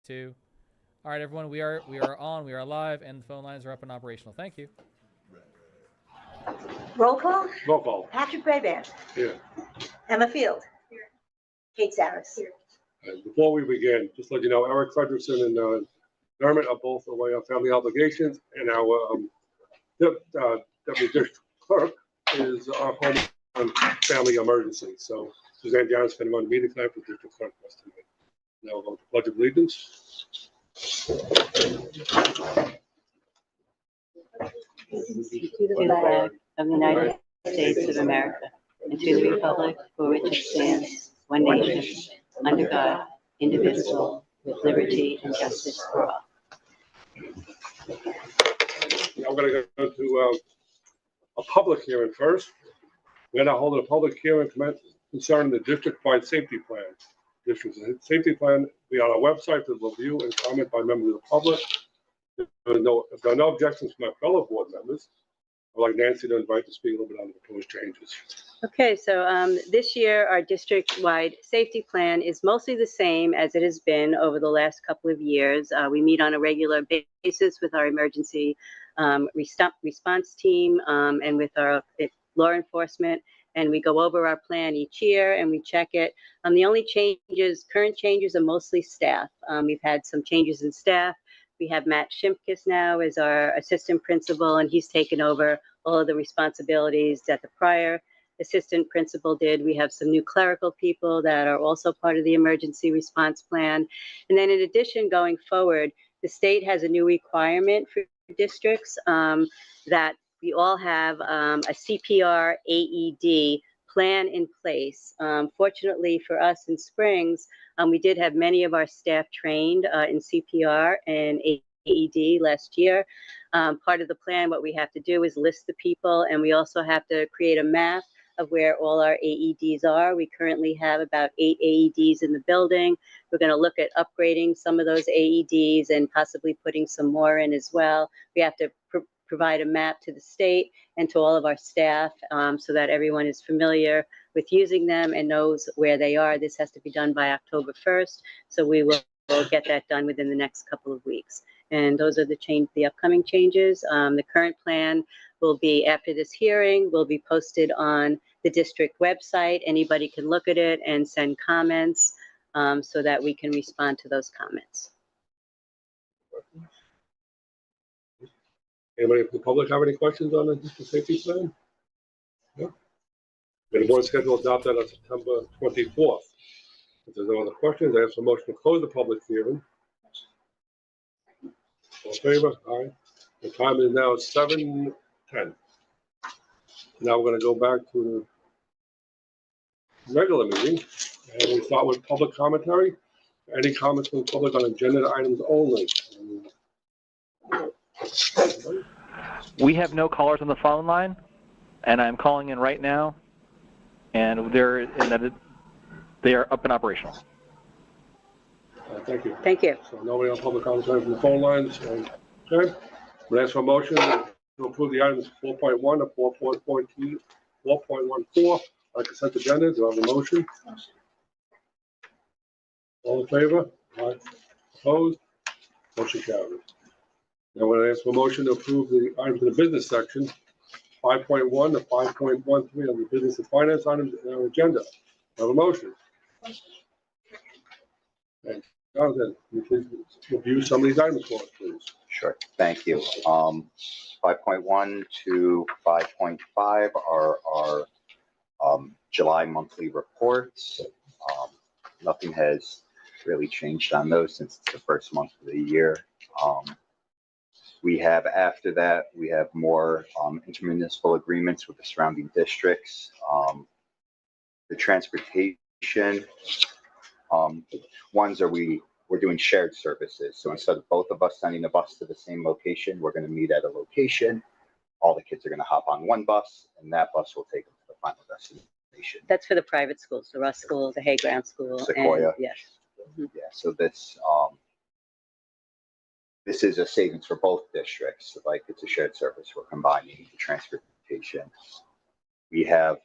2. All right, everyone, we are on, we are live, and the phone lines are up and operational. Thank you. Roll call. Roll call. Patrick Brabant. Here. Emma Field. Here. Kate Saris. Here. And before we begin, just let you know, Eric Frederickson and Dermot are both away on family obligations, and our deputy district clerk is home on family emergency. So Suzanne John's going to run the meeting tonight for district clerk for us tonight. Now we'll go to Pledge of Allegiance. To the flag of the United States of America, and to the republic for which it stands, one nation, under God, indivisible, with liberty and justice for all. I'm going to go to a public hearing first. We're now holding a public hearing concerning the district-wide safety plan. District safety plan be on our website to review and comment by members of the public. If there are no objections from my fellow board members, I'd like Nancy to invite to speak a little bit on the proposed changes. Okay, so this year our district-wide safety plan is mostly the same as it has been over the last couple of years. We meet on a regular basis with our emergency response team and with our law enforcement, and we go over our plan each year and we check it. The only current changes are mostly staff. We've had some changes in staff. We have Matt Shimkus now as our assistant principal, and he's taken over all of the responsibilities that the prior assistant principal did. We have some new clerical people that are also part of the emergency response plan. And then in addition, going forward, the state has a new requirement for districts that we all have a CPR AED plan in place. Fortunately for us in Springs, we did have many of our staff trained in CPR and AED last year. Part of the plan, what we have to do is list the people, and we also have to create a map of where all our AEDs are. We currently have about 8 AEDs in the building. We're going to look at upgrading some of those AEDs and possibly putting some more in as well. We have to provide a map to the state and to all of our staff so that everyone is familiar with using them and knows where they are. This has to be done by October 1st, so we will get that done within the next couple of weeks. And those are the upcoming changes. The current plan will be, after this hearing, will be posted on the district website. Anybody can look at it and send comments so that we can respond to those comments. Anybody from the public have any questions on the district safety plan? No? The board schedule adopted on September 24th. If there's no other questions, I ask for a motion to close the public hearing. All in favor? Aye. The time is now 7:10. Now we're going to go back to the regular meeting, and we start with public commentary. Any comments from the public on agenda items only? We have no callers on the phone line, and I'm calling in right now, and they are up and operational. Thank you. Thank you. So nobody on public commentary from the phone lines. Okay. We'll ask for a motion to approve the items 4.1 to 4.14 on consent agenda. Do I have a motion? All in favor? Aye. Opposed? Motion carries. Now we're going to ask for a motion to approve the items in the business section, 5.1 to 5.13 on the business and finance items in our agenda. Do I have a motion? Thanks. Jonathan, can you please review some of these items for us, please? Sure, thank you. 5.1 to 5.5 are our July monthly reports. Nothing has really changed on those since it's the first month of the year. We have, after that, we have more intermunicipal agreements with the surrounding districts. The transportation ones are we're doing shared services. So instead of both of us sending a bus to the same location, we're going to meet at a location. All the kids are going to hop on one bus, and that bus will take them to the final destination. That's for the private schools, the Russ School, the Hayground School. Sequoia. And, yes. Yeah, so this is a savings for both districts. Like, it's a shared service. We're combining the transportation. We have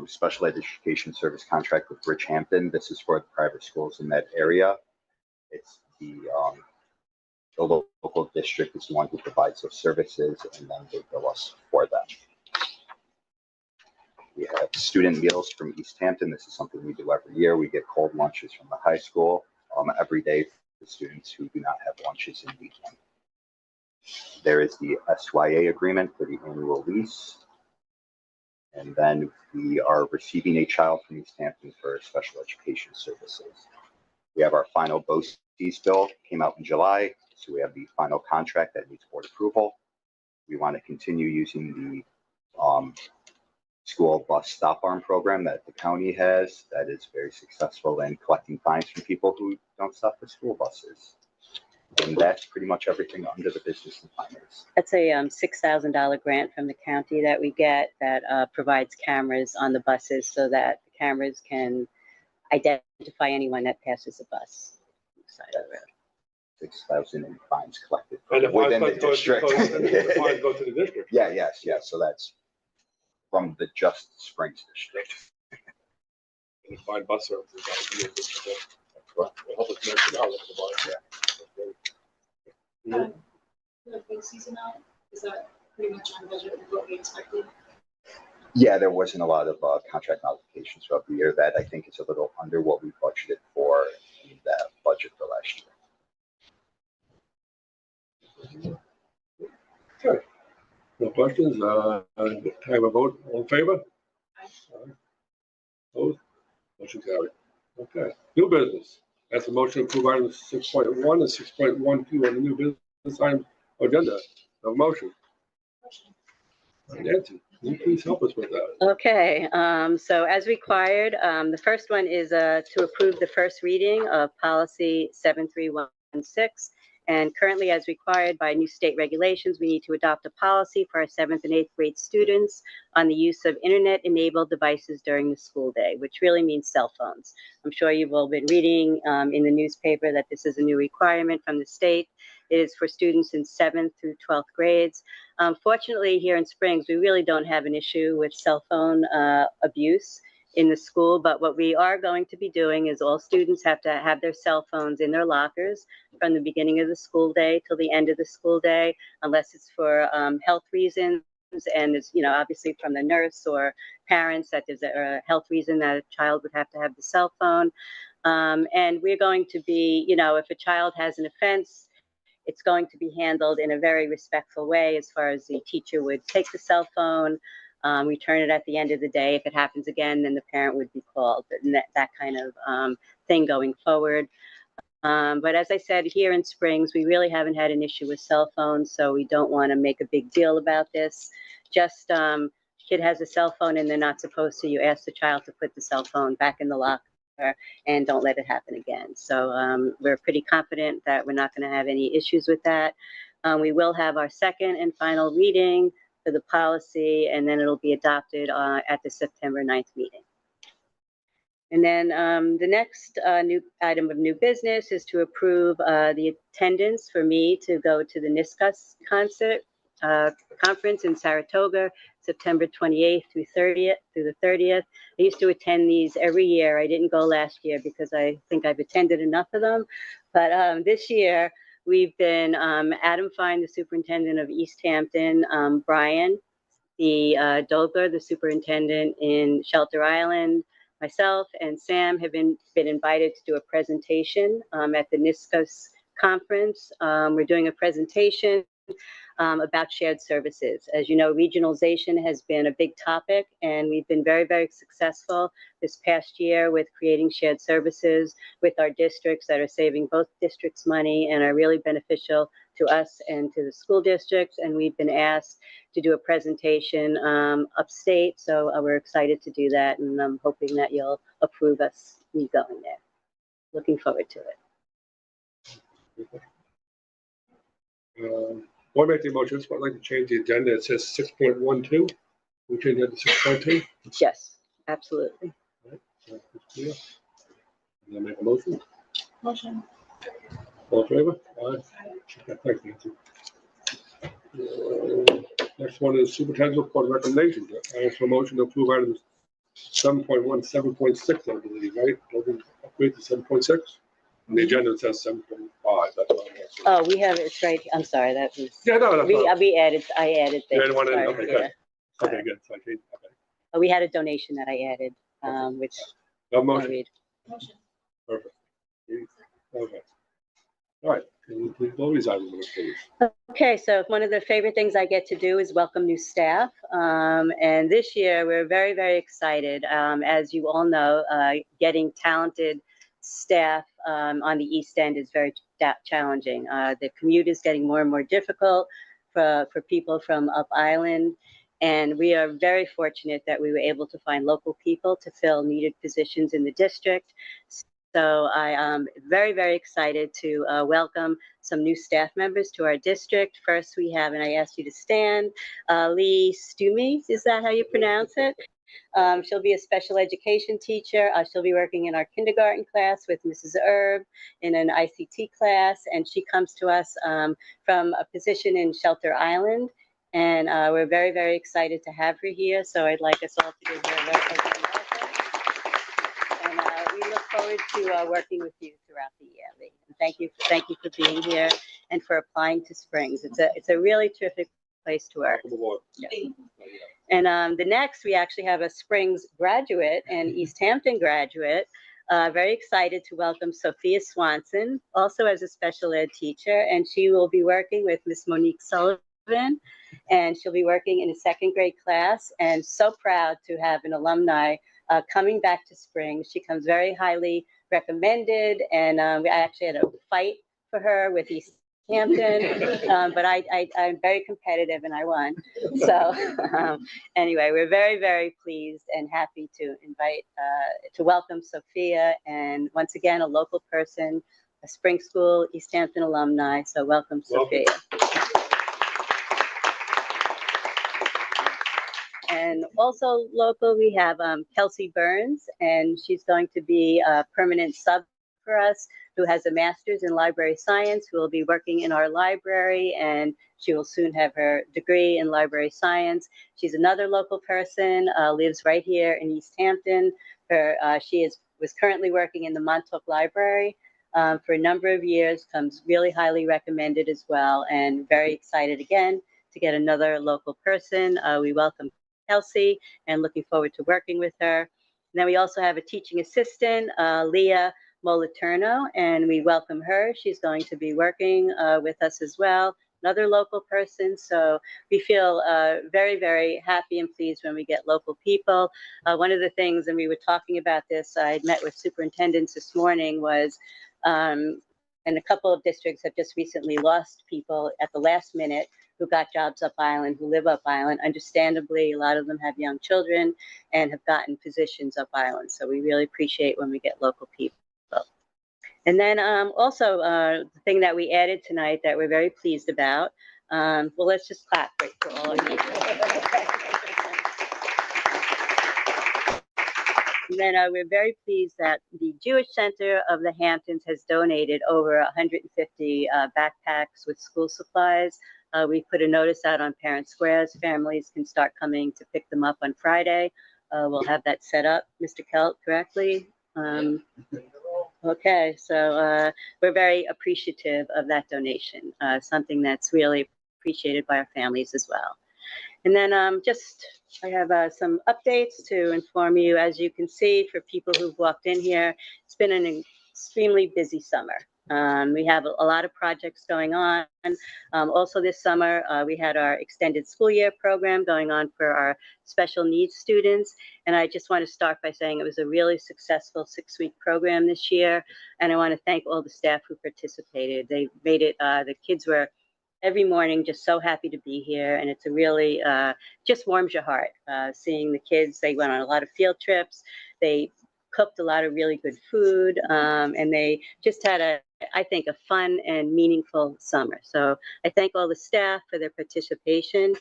special education service contract with Bridgehampton. This is for the private schools in that area. It's the local district is the one who provides those services, and then they bill us for them. We have student meals from East Hampton. This is something we do every year. We get cold lunches from the high school every day for students who do not have lunches in weekend. There is the SYA agreement for the annual lease. And then we are receiving a child from East Hampton for special education services. We have our final BOCES bill, came out in July. So we have the final contract that needs board approval. We want to continue using the school bus stop arm program that the county has that is very successful in collecting fines from people who don't stop for school buses. And that's pretty much everything under the business and finance. That's a $6,000 grant from the county that we get that provides cameras on the buses so that the cameras can identify anyone that passes a bus on the side of the road. 6,000 in fines collected And the within the fines go district. the fines go to the district. Yeah, yes. So that's from the Just Springs district. And the fine bus services. That would be a good thing. Help us make it out of the bus. Yeah. The big season out, is that pretty much on budget with what we expected? Yeah, there wasn't a lot of contract modifications throughout the year. That I think is a little under what we budgeted for in that budget for last year. Okay. No questions? Have a vote. All in favor? Aye. Opposed? Motion carried. Okay. New business. That's a motion to approve items 6.1 and 6.12 on the new business item agenda. No motion. Nancy, can you please help us with that? Okay, so as required, the first one is to approve the first reading of policy 7316. And currently, as required by new state regulations, we need to adopt a policy for our 7th and 8th grade students on the use of internet-enabled devices during the school day, which really means cell phones. I'm sure you've all been reading in the newspaper that this is a new requirement from the state. It is for students in 7th through 12th grades. Fortunately, here in Springs, we really don't have an issue with cell phone abuse in the school, but what we are going to be doing is all students have to have their cell phones in their lockers from the beginning of the school day till the end of the school day, unless it's for health reasons, and it's, obviously from the nurse or parents that there's a health reason that a child would have to have the cell phone. And we're going to be, if a child has an offense, it's going to be handled in a very respectful way as far as the teacher would take the cell phone, return it at the end of the day. If it happens again, then the parent would be called, and that kind of thing going forward. But as I said, here in Springs, we really haven't had an issue with cell phones, so we don't want to make a big deal about this. Just kid has a cell phone and they're not supposed to, you ask the child to put the cell phone back in the locker and don't let it happen again. So we're pretty confident that we're not going to have any issues with that. We will have our second and final reading for the policy, and then it'll be adopted at the September 9th meeting. And then the next new item of new business is to approve the attendance for me to go to the NISCUS conference in Saratoga, September 28th through the 30th. I used to attend these every year. I didn't go last year because I think I've attended enough of them. But this year, we've been Adam Fine, the superintendent of East Hampton, Brian, the Dobler, the superintendent in Shelter Island, myself, and Sam have been invited to do a presentation at the NISCUS conference. We're doing a presentation about shared services. As you know, regionalization has been a big topic, and we've been very, very successful this past year with creating shared services with our districts that are saving both districts money and are really beneficial to us and to the school districts. And we've been asked to do a presentation upstate, so we're excited to do that, and I'm hoping that you'll approve me going there. Looking forward to it. I'll make the motion, but I'd like to change the agenda. It says 6.12. We change that to 6.2. Yes, absolutely. Yeah. And I make a motion. Motion. All in favor? Aye. Okay, thanks, Nancy. Next one is superintendent's report recommendations. I ask for a motion to approve items 7.1, 7.6, I believe, right? Upgrade to 7.6. On the agenda it says 7:45. That's what I'm asking. Oh, we have, it's right, I'm sorry, that was, Yeah, no, that's not. we added, I added You things. added one in? Sorry, Okay, yeah. good. Okay, good. So I can't, okay. We had a donation that I added, which No I'll motion. read. Motion. Perfect. Okay. All right. Can you please vote these items, please? Okay, so one of the favorite things I get to do is welcome new staff. And this year, we're very, very excited. As you all know, getting talented staff on the East End is very challenging. The commute is getting more and more difficult for people from Up Island. And we are very fortunate that we were able to find local people to fill needed positions in the district. So I am very, very excited to welcome some new staff members to our district. First, we have, and I ask you to stand, Lee Stumi, is that how you pronounce it? She'll be a special education teacher. She'll be working in our kindergarten class with Mrs. Erb in an ICT class, and she comes to us from a position in Shelter Island. And we're very, very excited to have her here. So I'd like us all to give her a welcome. And we look forward to working with you throughout the year, Lee. And thank you for being here and for applying to Springs. It's a really terrific place to work. Yeah. And the next, we actually have a Springs graduate and East Hampton graduate. Very excited to welcome Sophia Swanson, also as a special ed teacher, and she will be working with Miss Monique Sullivan, and she'll be working in a second grade class, and so proud to have an alumni coming back to Springs. She comes very highly recommended, and I actually had a fight for her with East Hampton, but I'm very competitive and I won. So anyway, we're very, very pleased and happy to invite, to welcome Sophia, and once again, a local person, a Spring School, East Hampton alumni. So welcome, Sophia. And also local, we have Kelsey Burns, and she's going to be a permanent sub for us, who has a master's in library science, who will be working in our library, and she will soon have her degree in library science. She's another local person, lives right here in East Hampton. She was currently working in the Montauk Library for a number of years, comes really highly recommended as well, and very excited again to get another local person. We welcome Kelsey and looking forward to working with her. And then we also have a teaching assistant, Leah Moliterno, and we welcome her. She's going to be working with us as well, another local person. So we feel very, very happy and pleased when we get local people. One of the things, and we were talking about this, I met with superintendents this morning, was, and a couple of districts have just recently lost people at the last minute who got jobs up island, who live up island. Understandably, a lot of them have young children and have gotten positions up island. So we really appreciate when we get local people. And then also the thing that we added tonight that we're very pleased about, well, let's just clap for all of you. And then we're very pleased that the Jewish Center of the Hamptons has donated over 150 backpacks with school supplies. We put a notice out on Parent Squares. Families can start coming to pick them up on Friday. We'll have that set up, Mr. Kelt, correctly? Okay, so we're very appreciative of that donation, something that's really appreciated by our families as well. And then I have some updates to inform you. As you can see, for people who've walked in here, it's been an extremely busy summer. We have a lot of projects going on. Also this summer, we had our extended school year program going on for our special needs students. And I just want to start by saying it was a really successful 6-week program this year. And I want to thank all the staff who participated. They made it, the kids were every morning just so happy to be here. And it's a really, just warms your heart seeing the kids. They went on a lot of field trips. They cooked a lot of really good food, and they just had I think, a fun and meaningful summer. So I thank all the staff for their participation.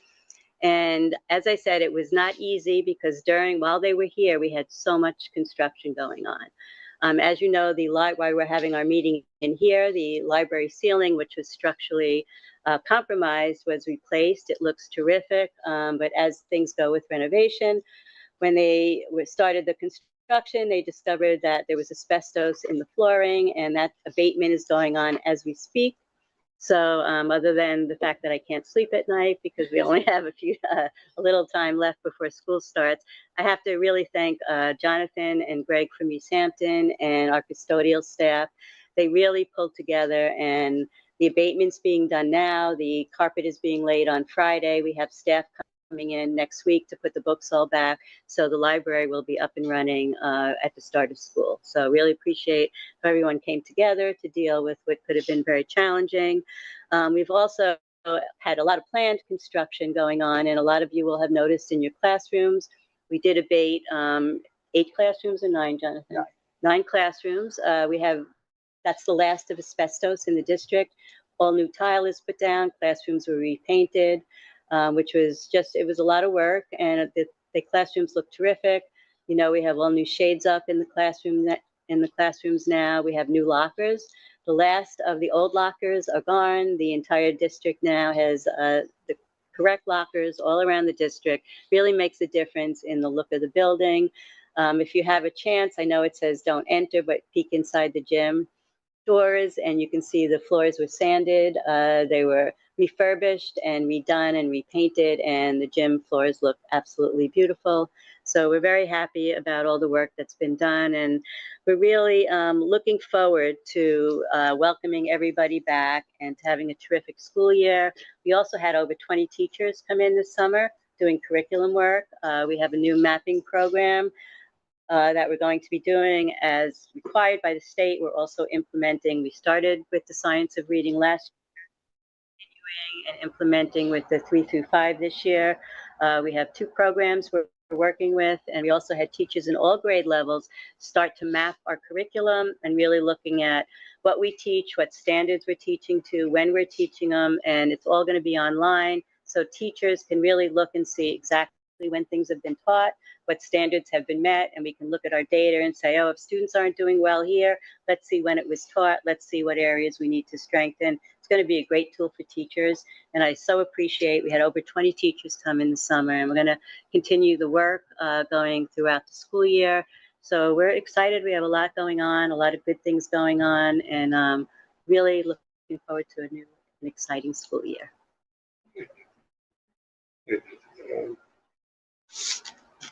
And as I said, it was not easy because while they were here, we had so much construction going on. As you know, while we're having our meeting in here, the library ceiling, which was structurally compromised, was replaced. It looks terrific, but as things go with renovation, when they started the construction, construction, they discovered that there was asbestos in the flooring, and that abatement is going on as we speak. So other than the fact that I can't sleep at night because we only have a little time left before school starts, I have to really thank Jonathan and Greg from East Hampton and our custodial staff. They really pulled together, and the abatement's being done now. The carpet is being laid on Friday. We have staff coming in next week to put the books all back. So the library will be up and running at the start of school. So really appreciate how everyone came together to deal with what could have been very challenging. We've also had a lot of planned construction going on, and a lot of you will have noticed in your classrooms. We did abate 8 classrooms or 9, Jonathan? 9 classrooms. That's the last of asbestos in the district. All new tile is put down, classrooms were repainted, which was it was a lot of work, and the classrooms look terrific. You know, we have all new shades up in the classrooms now. We have new lockers. The last of the old lockers are gone. The entire district now has the correct lockers all around the district. Really makes a difference in the look of the building. If you have a chance, I know it says don't enter, but peek inside the gym doors and you can see the floors were sanded. They were refurbished and redone and repainted, and the gym floors look absolutely beautiful. So we're very happy about all the work that's been done, and we're really looking forward to welcoming everybody back and to having a terrific school year. We also had over 20 teachers come in this summer doing curriculum work. We have a new mapping program that we're going to be doing as required by the state. We're also implementing, we started with the science of reading last year, continuing and implementing with the 3 through 5 this year. We have 2 programs we're working with, and we also had teachers in all grade levels start to map our curriculum and really looking at what we teach, what standards we're teaching to, when we're teaching them, and it's all going to be online. So teachers can really look and see exactly when things have been taught, what standards have been met, and we can look at our data and say, oh, if students aren't doing well here, let's see when it was taught, let's see what areas we need to strengthen. It's going to be a great tool for teachers, and I so appreciate, we had over 20 teachers come in the summer, and we're going to continue the work going throughout the school year. So we're excited. We have a lot going on, a lot of good things going on, and really looking forward to a new and exciting school year.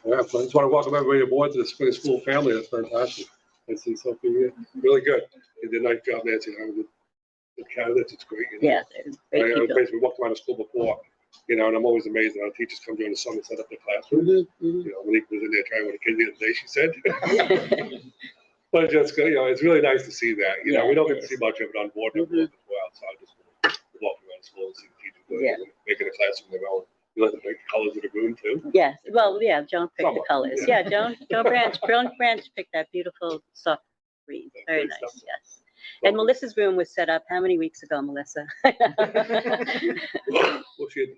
Yeah, I just want to welcome everybody aboard to the Spring School family. That's fantastic. I see Sophie here. Really good. You did a nice job, Nancy. The candidates, it's great. You know? Yeah, it's great I people. basically walked around the school before, you know, and I'm always amazed at how teachers come during the summer and set up their classrooms. You know, Monique was in there trying with the kids the other day, she said. But it's just, you know, it's really nice to see that. You know, we don't get to see much of it on board as well. So I just walk around the school and see the teachers making a classroom their own. You like the big colors of the room too? Yes, well, yeah, Joan picked the colors. Yeah. Yeah, Joan Branch picked that beautiful soft green. Very nice, yes. And Melissa's room was set up how many weeks ago, Melissa? Well, she had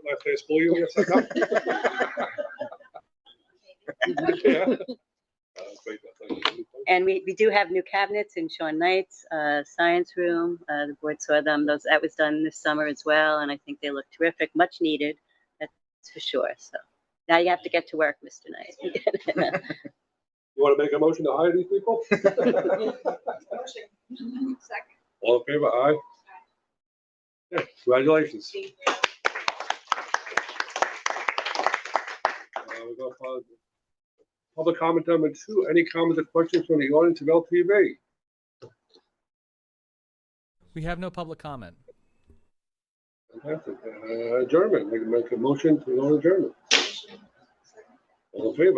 last day of school you set up? Yeah. Great. And we do have new cabinets in Sean Knight's science room. The board saw them. That was done this summer as well, and I think they look terrific, much needed, that's for sure. So now you have to get to work, Mr. Knight. You want to make a motion to hire these people? Second. All in favor? Aye. Yeah, congratulations. We're going to follow public comment number 2. Any comments or questions from the audience of LTV? We have no public comment. Fantastic. Adjournment. Make a motion to go on adjournment. All in favor?